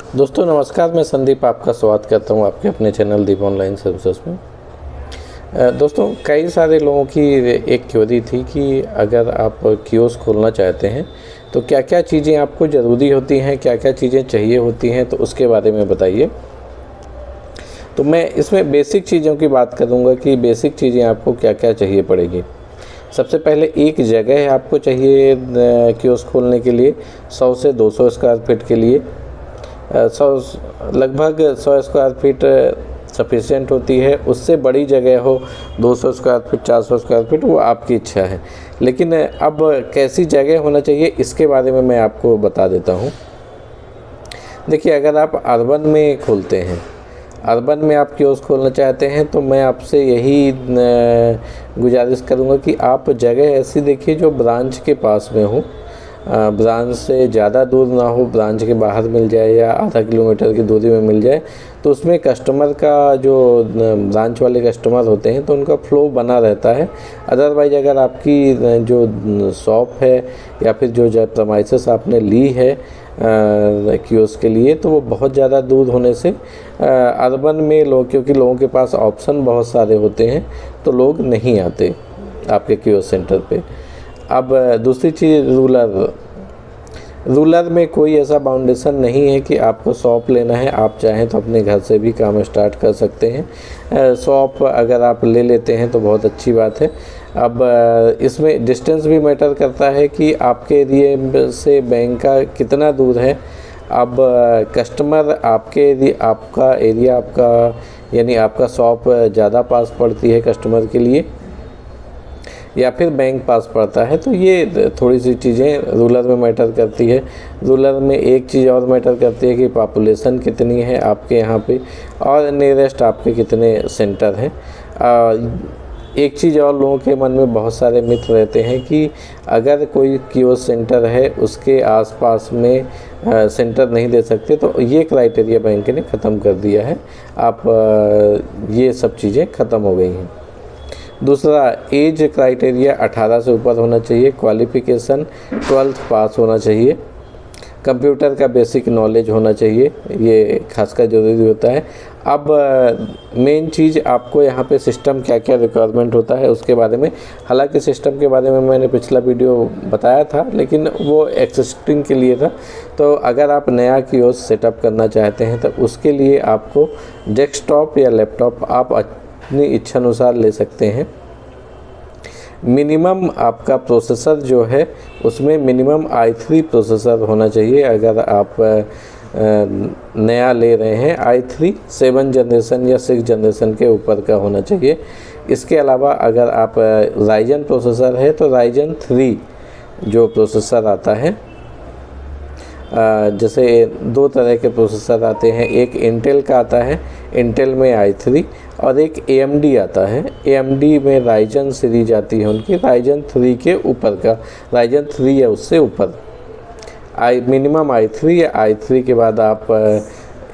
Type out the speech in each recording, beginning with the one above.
दोस्तों नमस्कार, मैं संदीप आपका स्वागत करता हूं आपके अपने चैनल दीप ऑनलाइन सर्विसेज में। दोस्तों कई सारे लोगों की एक क्वेरी थी कि अगर आप कियोस्क खोलना चाहते हैं तो क्या क्या चीज़ें आपको ज़रूरी होती हैं, क्या क्या चीज़ें चाहिए होती हैं, तो उसके बारे में बताइए। तो मैं इसमें बेसिक चीज़ों की बात करूँगा कि बेसिक चीज़ें आपको क्या क्या चाहिए पड़ेगी। सबसे पहले एक जगह आपको चाहिए कियोस्क खोलने के लिए 100 से 200 स्क्वायर फीट के लिए। 100 स्क्वायर फीट सफिशिएंट होती है। उससे बड़ी जगह हो 200 स्क्वायर फीट, 400 स्क्वायर फीट, वो आपकी इच्छा है। लेकिन अब कैसी जगह होना चाहिए इसके बारे में मैं आपको बता देता हूँ। देखिए, अगर आप अर्बन में खोलते हैं, अर्बन में आप कियोस्क खोलना चाहते हैं तो मैं आपसे यही गुजारिश करूँगा कि आप जगह ऐसी देखिए जो ब्रांच के पास में हो, ब्रांच से ज़्यादा दूर ना हो, ब्रांच के बाहर मिल जाए या आधा किलोमीटर की दूरी में मिल जाए, तो उसमें कस्टमर का जो ब्रांच वाले कस्टमर होते हैं तो उनका फ्लो बना रहता है। अदरवाइज अगर आपकी जो शॉप है या फिर जो प्रमाइसेस आपने ली है कियोस्क के लिए, तो वो बहुत ज़्यादा दूर होने से अर्बन में क्योंकि लोगों के पास ऑप्शन बहुत सारे होते हैं तो लोग नहीं आते आपके कियोस्क सेंटर पे। अब दूसरी चीज़, रूरल में कोई ऐसा बाउंडेशन नहीं है कि आपको शॉप लेना है। आप चाहें तो अपने घर से भी काम स्टार्ट कर सकते हैं। शॉप अगर आप ले लेते हैं तो बहुत अच्छी बात है। अब इसमें डिस्टेंस भी मैटर करता है कि आपके एरिए से बैंक का कितना दूर है। अब कस्टमर आपका एरिया यानी आपका शॉप ज़्यादा पास पड़ती है कस्टमर के लिए या फिर बैंक पास पड़ता है, तो ये थोड़ी सी चीज़ें रूरल में मैटर करती है। रूरल में एक चीज़ और मैटर करती है कि पॉपुलेशन कितनी है आपके यहाँ पे और नियरेस्ट आपके कितने सेंटर हैं। एक चीज़ और, लोगों के मन में बहुत सारे मिथ रहते हैं कि अगर कोई कियोस्क सेंटर है उसके आसपास में सेंटर नहीं दे सकते, तो ये क्राइटेरिया बैंक ने ख़त्म कर दिया है। ये सब चीज़ें ख़त्म हो गई हैं। दूसरा, एज क्राइटेरिया 18 से ऊपर होना चाहिए। क्वालिफ़िकेशन 12th पास होना चाहिए। कंप्यूटर का बेसिक नॉलेज होना चाहिए, ये खासकर ज़रूरी होता है। अब मेन चीज़, आपको यहाँ पे सिस्टम क्या क्या रिक्वायरमेंट होता है उसके बारे में, हालांकि सिस्टम के बारे में मैंने पिछला वीडियो बताया था लेकिन वो एक्सिस्टिंग के लिए था। तो अगर आप नया कियोस्क सेटअप करना चाहते हैं तो उसके लिए आपको डेस्कटॉप या लैपटॉप आप अपनी इच्छा अनुसार ले सकते हैं। मिनिमम आपका प्रोसेसर जो है उसमें मिनिमम i3 प्रोसेसर होना चाहिए। अगर आप नया ले रहे हैं, i3 7 जनरेशन या 6 जनरेशन के ऊपर का होना चाहिए। इसके अलावा अगर आप राइजन प्रोसेसर है तो राइजन 3 जो प्रोसेसर आता है, जैसे 2 तरह के प्रोसेसर आते हैं, एक इंटेल का आता है, इंटेल में i3, और एक AMD आता है। AMD में राइजन सीरीज आती है उनकी, राइजन 3 के ऊपर का, राइजन 3 या उससे ऊपर। मिनिमम i3 या i3 के बाद आप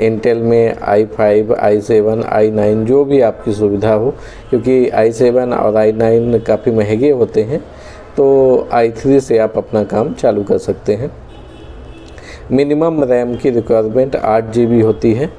इंटेल में i5, i7, i9 जो भी आपकी सुविधा हो, क्योंकि i7 और i9 काफ़ी महंगे होते हैं, तो i3 से आप अपना काम चालू कर सकते हैं। मिनिमम रैम की रिक्वायरमेंट 8 GB होती है।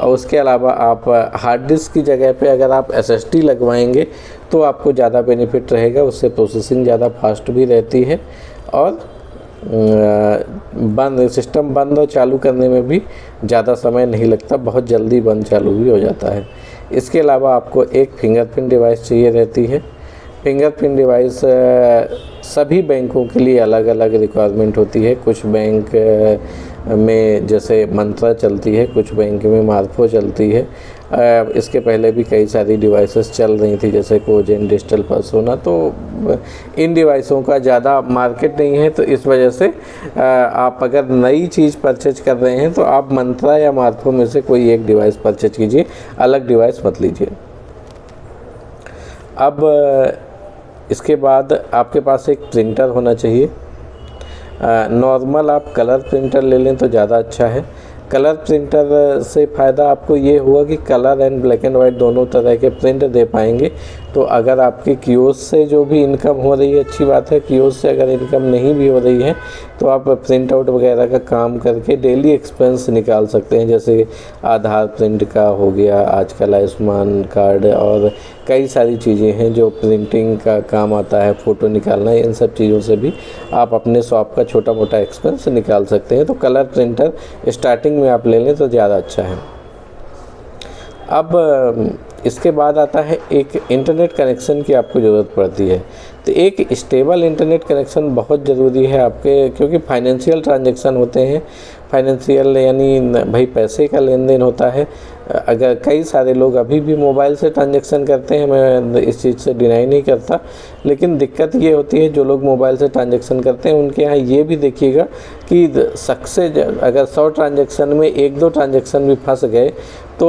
और उसके अलावा आप हार्ड डिस्क की जगह पे अगर आप SSD लगवाएंगे तो आपको ज़्यादा बेनिफिट रहेगा, उससे प्रोसेसिंग ज़्यादा फास्ट भी रहती है और सिस्टम बंद और चालू करने में भी ज़्यादा समय नहीं लगता, बहुत जल्दी बंद चालू भी हो जाता है। इसके अलावा आपको एक फिंगरप्रिंट डिवाइस चाहिए रहती है। फिंगरप्रिंट डिवाइस सभी बैंकों के लिए अलग अलग रिक्वायरमेंट होती है। कुछ बैंक में जैसे मंत्रा चलती है, कुछ बैंक में मार्फो चलती है। इसके पहले भी कई सारी डिवाइसेस चल रही थी जैसे कोजेन, डिजिटल पर्सोना, तो इन डिवाइसों का ज़्यादा मार्केट नहीं है। तो इस वजह से आप अगर नई चीज़ परचेज कर रहे हैं तो आप मंत्रा या मार्फो में से कोई एक डिवाइस परचेज कीजिए, अलग डिवाइस मत लीजिए। अब इसके बाद आपके पास एक प्रिंटर होना चाहिए। नॉर्मल आप कलर प्रिंटर ले लें तो ज़्यादा अच्छा है। कलर प्रिंटर से फ़ायदा आपको ये हुआ कि colour and black and white दोनों तरह के प्रिंट दे पाएंगे। तो अगर आपके कियोस्क से जो भी इनकम हो रही है अच्छी बात है, कियोस्क से अगर इनकम नहीं भी हो रही है तो आप प्रिंट आउट वगैरह का काम करके डेली एक्सपेंस निकाल सकते हैं। जैसे आधार प्रिंट का हो गया, आजकल आयुष्मान कार्ड और कई सारी चीज़ें हैं जो प्रिंटिंग का काम आता है, फ़ोटो निकालना, इन सब चीज़ों से भी आप अपने शॉप का छोटा मोटा एक्सपेंस निकाल सकते हैं। तो कलर प्रिंटर स्टार्टिंग में आप ले लें तो ज़्यादा अच्छा है। अब इसके बाद आता है एक इंटरनेट कनेक्शन की आपको ज़रूरत पड़ती है। तो एक स्टेबल इंटरनेट कनेक्शन बहुत ज़रूरी है आपके, क्योंकि फाइनेंशियल ट्रांजैक्शन होते हैं। फाइनेंशियल यानी भाई पैसे का लेन देन होता है। अगर कई सारे लोग अभी भी मोबाइल से ट्रांजैक्शन करते हैं, मैं इस चीज़ से डिनाई नहीं करता, लेकिन दिक्कत ये होती है जो लोग मोबाइल से ट्रांजैक्शन करते हैं उनके यहाँ ये भी देखिएगा कि सक्सेस, अगर 100 ट्रांजैक्शन में 1-2 ट्रांजैक्शन भी फंस गए तो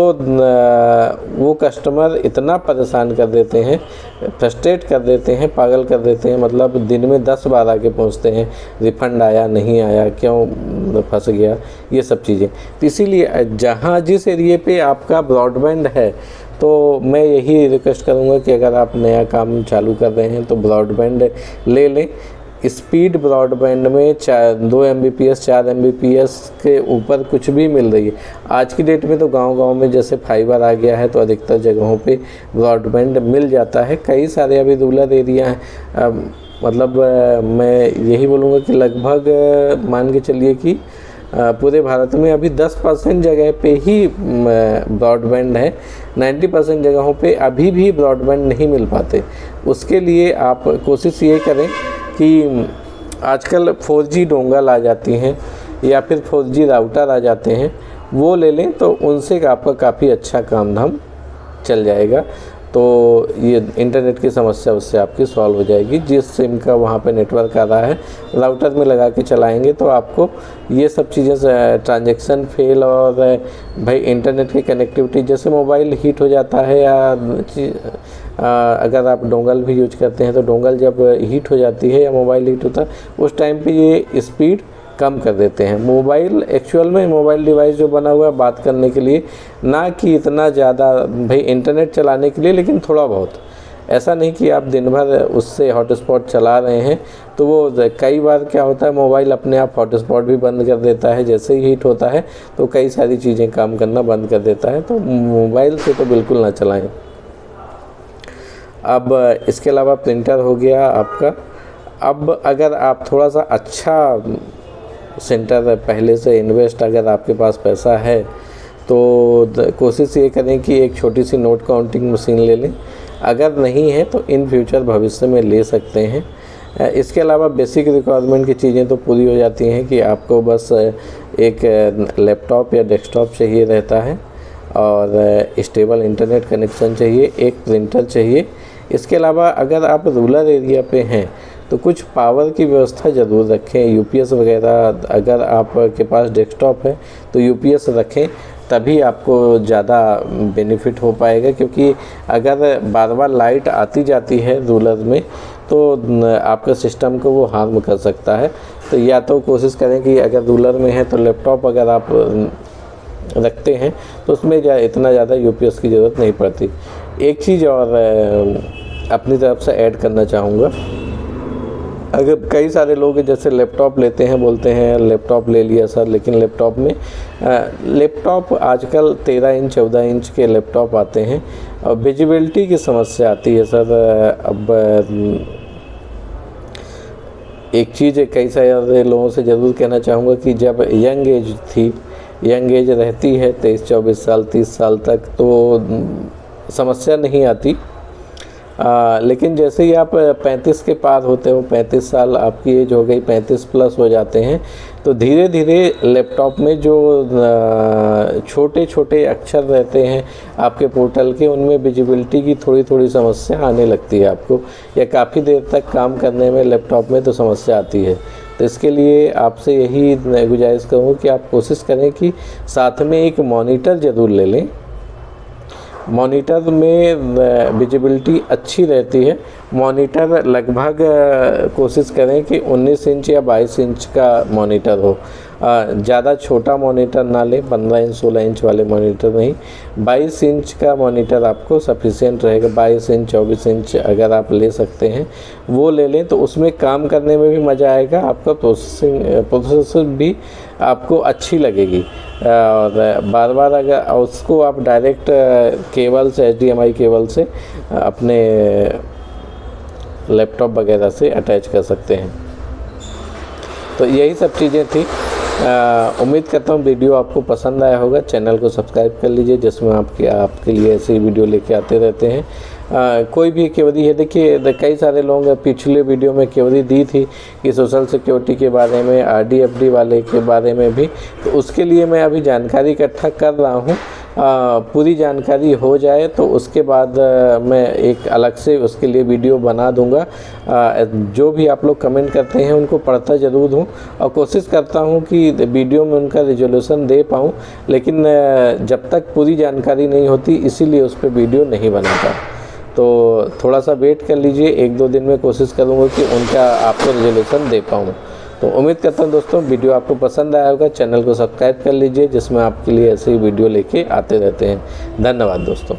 वो कस्टमर इतना परेशान कर देते हैं, फ्रस्ट्रेट कर देते हैं, पागल कर देते हैं। मतलब दिन में 10 बार आके पहुंचते हैं, रिफ़ंड आया नहीं आया, क्यों फंस गया, ये सब चीज़ें। तो इसीलिए जहाँ जिस एरिए पे आपका ब्रॉडबैंड है, तो मैं यही रिक्वेस्ट करूँगा कि अगर आप नया काम चालू कर रहे हैं तो ब्रॉडबैंड ले लें। स्पीड ब्रॉडबैंड में 2 Mbps 4 Mbps के ऊपर कुछ भी मिल रही है। आज की डेट में तो गांव-गांव में जैसे फाइबर आ गया है तो अधिकतर जगहों पे ब्रॉडबैंड मिल जाता है। कई सारे अभी रूरल एरिया हैं, मतलब मैं यही बोलूँगा कि लगभग मान के चलिए कि पूरे भारत में अभी 10% जगह पे ही ब्रॉडबैंड है। 90% जगहों पे अभी भी ब्रॉडबैंड नहीं मिल पाते। उसके लिए आप कोशिश ये करें कि आजकल 4G डोंगल आ जाती हैं या फिर 4G राउटर आ जाते हैं, वो ले लें तो उनसे आपका काफ़ी अच्छा काम धाम चल जाएगा। तो ये इंटरनेट की समस्या उससे आपकी सॉल्व हो जाएगी। जिस सिम का वहाँ पे नेटवर्क आ रहा है राउटर में लगा के चलाएंगे तो आपको ये सब चीज़ें, ट्रांजैक्शन फेल और भाई इंटरनेट की कनेक्टिविटी, जैसे मोबाइल हीट हो जाता है या अगर आप डोंगल भी यूज करते हैं तो डोंगल जब हीट हो जाती है या मोबाइल हीट होता है उस टाइम पे ये स्पीड कम कर देते हैं। मोबाइल एक्चुअल में मोबाइल डिवाइस जो बना हुआ है बात करने के लिए, ना कि इतना ज़्यादा भाई इंटरनेट चलाने के लिए, लेकिन थोड़ा बहुत। ऐसा नहीं कि आप दिन भर उससे हॉटस्पॉट चला रहे हैं। तो वो कई बार क्या होता है मोबाइल अपने आप हॉटस्पॉट भी बंद कर देता है, जैसे ही हीट होता है तो कई सारी चीज़ें काम करना बंद कर देता है। तो मोबाइल से तो बिल्कुल ना चलाएँ। अब इसके अलावा प्रिंटर हो गया आपका। अब अगर आप थोड़ा सा अच्छा सेंटर पहले से इन्वेस्ट, अगर आपके पास पैसा है तो कोशिश ये करें कि एक छोटी सी नोट काउंटिंग मशीन ले लें। अगर नहीं है तो इन फ्यूचर भविष्य में ले सकते हैं। इसके अलावा बेसिक रिक्वायरमेंट की चीज़ें तो पूरी हो जाती हैं कि आपको बस एक लैपटॉप या डेस्कटॉप चाहिए रहता है और स्टेबल इंटरनेट कनेक्शन चाहिए, एक प्रिंटर चाहिए। इसके अलावा अगर आप रूरल एरिया पे हैं तो कुछ पावर की व्यवस्था ज़रूर रखें, यूपीएस वगैरह। अगर आपके पास डेस्कटॉप है तो यूपीएस रखें, तभी आपको ज़्यादा बेनिफिट हो पाएगा। क्योंकि अगर बार बार लाइट आती जाती है रूरल में तो आपके सिस्टम को वो हार्म कर सकता है। तो या तो कोशिश करें कि अगर रूरल में है तो लैपटॉप अगर आप रखते हैं तो उसमें इतना ज़्यादा यूपीएस की ज़रूरत नहीं पड़ती। एक चीज़ और अपनी तरफ से ऐड करना चाहूँगा, अगर कई सारे लोग जैसे लैपटॉप लेते हैं, बोलते हैं लैपटॉप ले लिया सर, लेकिन लैपटॉप में लैपटॉप आजकल 13 इंच 14 इंच के लैपटॉप आते हैं और विजिबिलिटी की समस्या आती है सर। अब एक चीज़ कई सारे लोगों से ज़रूर कहना चाहूँगा कि जब यंग एज रहती है 23-24 साल 30 साल तक तो समस्या नहीं आती, लेकिन जैसे ही आप 35 के पार होते हो, 35 साल आपकी एज हो गई, 35 प्लस हो जाते हैं, तो धीरे धीरे लैपटॉप में जो छोटे छोटे अक्षर रहते हैं आपके पोर्टल के, उनमें विजिबिलिटी की थोड़ी थोड़ी समस्या आने लगती है आपको, या काफ़ी देर तक काम करने में लैपटॉप में तो समस्या आती है। तो इसके लिए आपसे यही गुजारिश करूँगा कि आप कोशिश करें कि साथ में एक मॉनिटर ज़रूर ले लें। मॉनिटर में विजिबिलिटी अच्छी रहती है। मॉनिटर लगभग कोशिश करें कि 19 इंच या 22 इंच का मॉनिटर हो। ज़्यादा छोटा मॉनिटर ना लें, 15 इंच 16 इंच वाले मॉनिटर नहीं, 22 इंच का मॉनिटर आपको सफिशिएंट रहेगा। 22 इंच 24 इंच अगर आप ले सकते हैं वो ले लें, तो उसमें काम करने में भी मज़ा आएगा, आपका प्रोसेसर भी आपको अच्छी लगेगी। और बार बार अगर उसको आप डायरेक्ट केबल से, HDMI केबल से अपने लैपटॉप वगैरह से अटैच कर सकते हैं। तो यही सब चीज़ें थी। उम्मीद करता हूँ वीडियो आपको पसंद आया होगा। चैनल को सब्सक्राइब कर लीजिए, जिसमें आपके लिए ऐसी वीडियो लेके आते रहते हैं। कोई भी क्वेरी है, देखिए कई सारे लोग पिछले वीडियो में क्वेरी दी थी कि सोशल सिक्योरिटी के बारे में, RD FD वाले के बारे में भी, तो उसके लिए मैं अभी जानकारी इकट्ठा कर रहा हूँ। पूरी जानकारी हो जाए तो उसके बाद मैं एक अलग से उसके लिए वीडियो बना दूंगा। जो भी आप लोग कमेंट करते हैं उनको पढ़ता ज़रूर हूँ और कोशिश करता हूँ कि वीडियो में उनका रिजोल्यूशन दे पाऊँ, लेकिन जब तक पूरी जानकारी नहीं होती इसीलिए उस पर वीडियो नहीं बनाता। तो थोड़ा सा वेट कर लीजिए, 1-2 दिन में कोशिश करूँगा कि उनका आपको रिजोल्यूशन दे पाऊँ। तो उम्मीद करता हूँ दोस्तों वीडियो आपको पसंद आया होगा। चैनल को सब्सक्राइब कर लीजिए, जिसमें आपके लिए ऐसे ही वीडियो लेके आते रहते हैं। धन्यवाद दोस्तों।